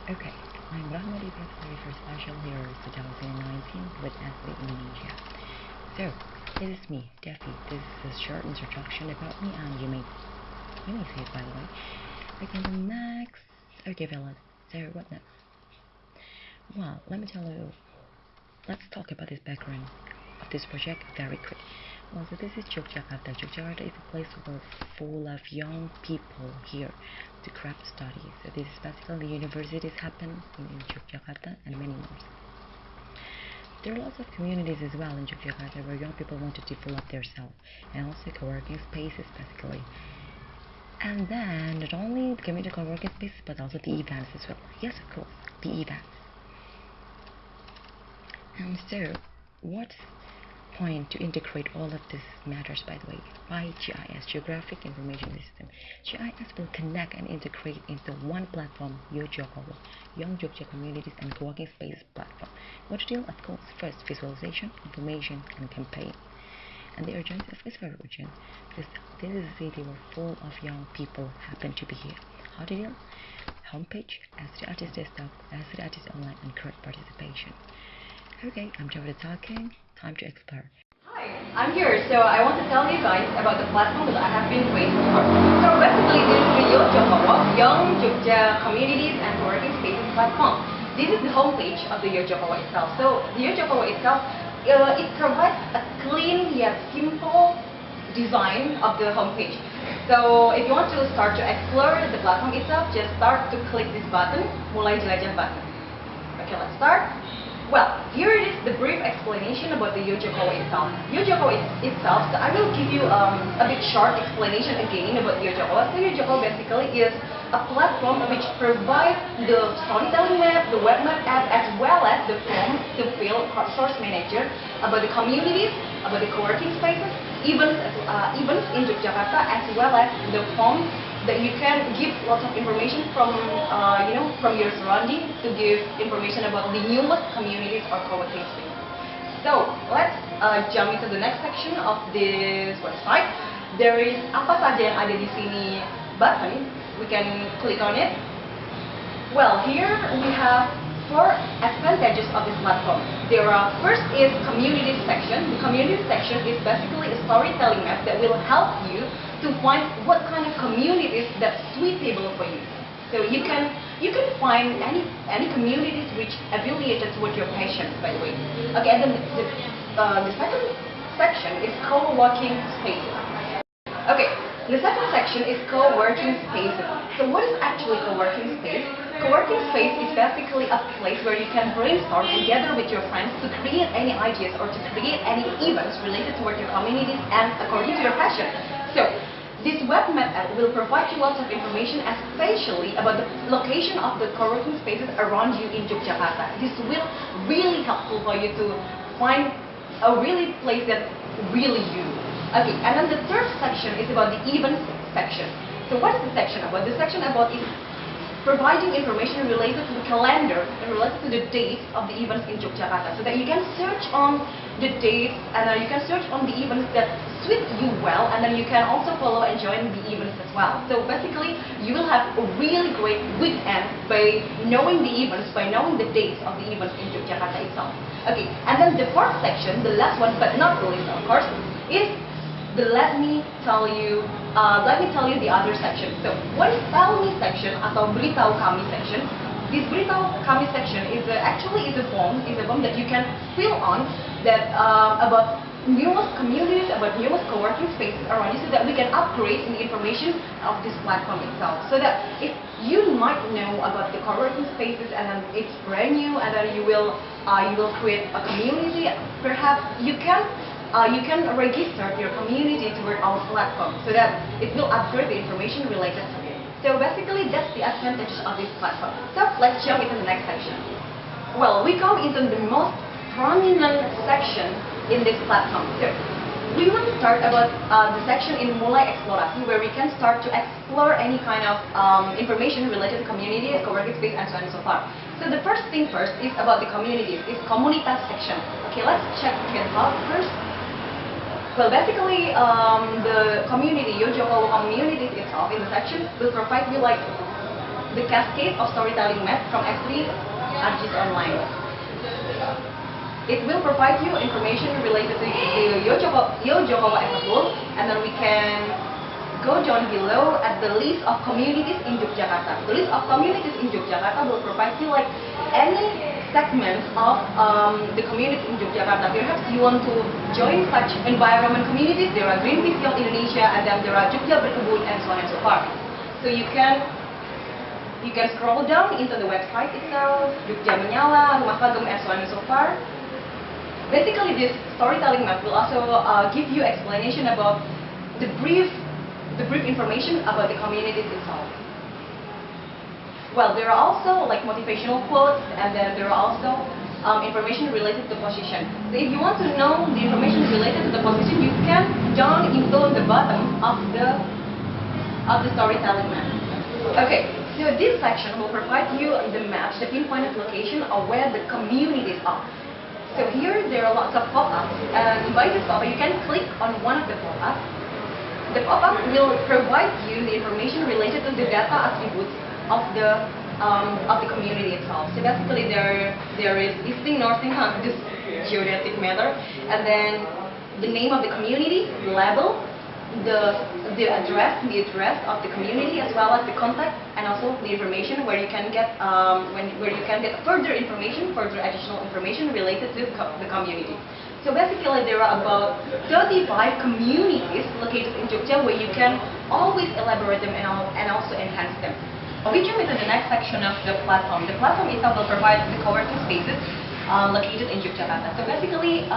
Okay, I'm Rahmah Devi Hapsari for Spatial Heroes 2019 with ESRI Indonesia. So, this is me, Defi. This is a short introduction about me, and you may say it by the way. Okay, the next. Okay, Violet. So, what next? Well, let me tell you. Let's talk about this background of this project very quick. Well, so this is Jogjakarta. Jogjakarta is a place where full of young people here to craft studies. So this is basically universities happen in Jogjakarta and many more. There are lots of communities as well in Jogjakarta where young people want to develop themselves, and also co-working spaces basically. And then not only the community co-working spaces but also the events as well. Yes, of course, the events. And so, what's point to integrate all of these matters, by the way, by GIS, Geographic Information System. GIS will connect and integrate into one platform, yojocowo, Young Jogja Communities and Co-working Space platform. What to deal? Of course, first, visualization, information, and campaign. And the urgency, of course, very urgent, because this is a city where full of young people happen to be here. How to deal? Homepage, ESRI Artist Desktop, ESRI Artist Online, and correct participation. Okay, I'm done with the talking. Time to explore. Hi, I'm here. So I want to tell you guys about the platform that I have been creating for. So basically, this is the yojocowo, Young Jogja Communities and Co-working Spaces platform. This is the homepage of the yojocowo itself. So the yojocowo itself, it provides a clean yet simple design of the homepage. So if you want to start to explore the platform itself, just start to click this button, mulai jelajah button. Okay, let's start. Well, here it is the brief explanation about the yojocowo itself. Yojocowo itself, so I will give you a bit short explanation again about yojocowo. So yojocowo basically is a platform which provides the storytelling map, the web map app, as well as the form to fill source manager about the communities, about the co-working spaces, events in Jogjakarta, as well as the form that you can give lots of information from from your surrounding to give information about the newest communities or co-working spaces. So let's jump into the next section of this website. There is apa saja yang ada di sini button. We can click on it. Well, here we have 4 advantages of this platform. There are, first is community section. The community section is basically a storytelling map that will help you to find what kind of communities that's suitable for you. So you can find any communities which affiliated with your passion, by the way. Okay, and then the second section is co-working spaces. Okay, the second section is co-working spaces. So what is actually co-working space? Co-working space is basically a place where you can brainstorm and gather with your friends to create any ideas or to create any events related toward your communities and according to your passion. So this web map app will provide you lots of information, especially about the location of the co-working spaces around you in Jogjakarta. This will really helpful for you to find a really place that really you. Okay, and then the third section is about the events section. So what is the section about? The section about is providing information related to the calendar and related to the dates of the events in Jogjakarta, so that you can search on the dates and you can search on the events that suit you well, and then you can also follow and join the events as well. So basically, you will have a really great weekend by knowing the events, by knowing the dates of the events in Jogjakarta itself. Okay, and then the fourth section, the last one but not the least, of course, is the let me tell you the other section. So what is tell me section atau beritahu kami section? This beritahu kami section is actually a form that you can fill on that about newest communities, about newest co-working spaces around you, so that we can upgrade in the information of this platform itself. So that if you might know about the co-working spaces and then it's brand new and then you will create a community, perhaps you can register your community toward our platform so that it will upgrade the information related to it. So basically, that's the advantages of this platform. So let's jump into the next section. Well, we come into the most prominent section in this platform. So we want to start about the section in mulai eksplorasi, where we can start to explore any kind of information related to community, co-working space, and so on and so forth. So the first thing first is about the communities. It's komunitas section. Okay, let's check it out first. Well, basically, the community, yojocowo community itself in the section will provide you like the cascade of storytelling map from ESRI Online. It will provide you information related to the yojocowo as a whole, and then we can go down below at the list of communities in Jogjakarta. The list of communities in Jogjakarta will provide you like any segments of the communities in Jogjakarta. Perhaps you want to join such environment communities. There are Greenpeace Young Indonesia, and then there are Jogja Berkebun, and so on and so forth. So you can scroll down into the website itself, Jogja Menyala, Rumah Pagem, and so on and so forth. Basically, this storytelling map will also give you explanation about the brief information about the communities itself. Well, there are also like motivational quotes, and then there are also information related to position. So if you want to know the information related to the position, you can down into the bottom of the storytelling map. Okay, so this section will provide you the map, the pinpointed location of where the communities are. So here there are lots of pop-ups, and by this pop-up you can click on one of the pop-ups. The pop-up will provide you the information related to the data attributes of the community itself. So basically there is easting, northing, this geodetic matter, and then the name of the community, the label, the address of the community, as well as the contact, and also the information where you can get further additional information related to the community. So basically there are about 35 communities located in Jogja where you can always elaborate them and also enhance them. We jump into the next section of the platform. The platform itself will provide the co-working spaces located in Jogjakarta. So basically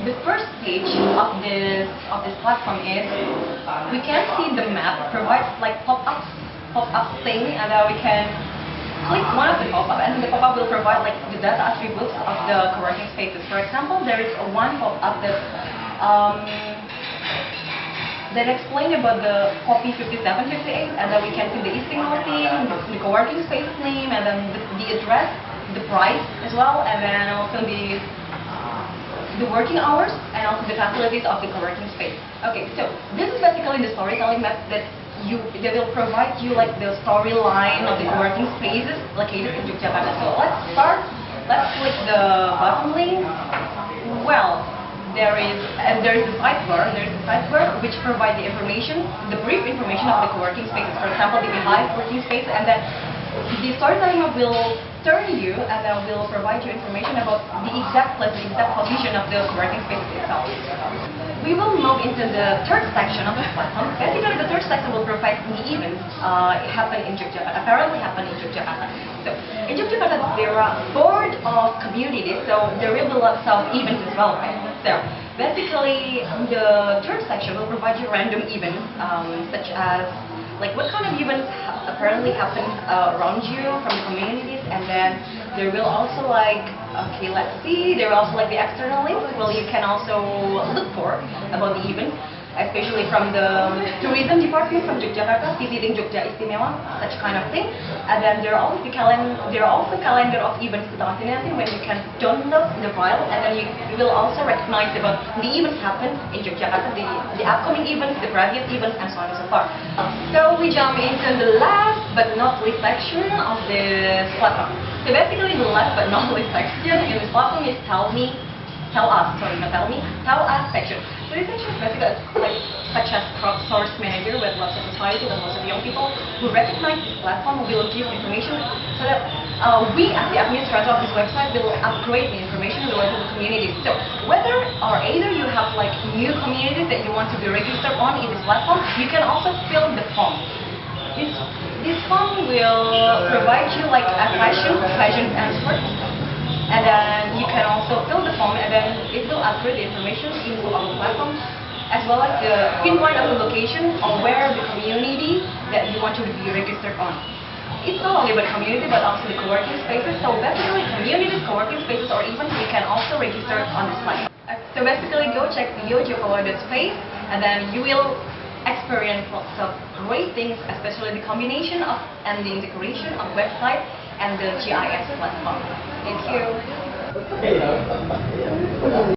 the first page of this platform is we can see the map provides like pop-up thing, and we can click one of the pop-up, and the pop-up will provide like the data attributes of the co-working spaces. For example, there is one pop-up that explain about the copy 5758, and then we can see the easting, northing, the co-working space name, and then the address, the price as well, and then also the working hours, and also the facilities of the co-working space. Okay, so this is basically the storytelling map that they will provide you like the storyline of the co-working spaces located in Jogjakarta. So let's start. Let's click the bottom link. Well, there is a sidebar. There is a sidebar which provides the information, the brief information of the co-working spaces. For example, the Beehive working space, and then the storytelling map will turn you and then will provide you information about the exact place, the exact position of the co-working spaces itself. We will move into the third section of the platform. Basically, the third section will provide the events happen in Jogjakarta, apparently happen in Jogjakarta. So, in Jogjakarta, there are board of communities, so there will be lots of events as well, right? So, basically, the third section will provide you random events, such as like what kind of events apparently happen around you from the communities, and then there will also like, okay, let's see, there will also like the external links where you can also look for about the events, especially from the tourism department from Jogjakarta, visiting Jogja Istimewa, such kind of thing. And then there are also calendar of events 2019 when you can download the file, and then you will also recognize about the events happen in Jogjakarta, the upcoming events, the previous events, and so on and so forth. So we jump into the last but not least section of this platform. So basically the last but not least section in this platform is Tell Us section. So this section is basically like such as crowdsource manager with lots of society, with lots of young people who recognize this platform, will give information so that we as the administrator of this website will upgrade the information related to the community. So whether or either you have like new communities that you want to be registered on in this platform, you can also fill the form. This form will provide you like a question and answers. And then you can also fill the form, and then it will upgrade the information into our platform, as well as the pinpoint of the location of where the community that you want to be registered on. It's not only about community, but also the co-working spaces. So basically, communities, co-working spaces, or even you can also register on this site. So basically, go check yojocowo.space, and then you will experience lots of great things, especially the combination of and the integration of website and the GIS platform. Thank you.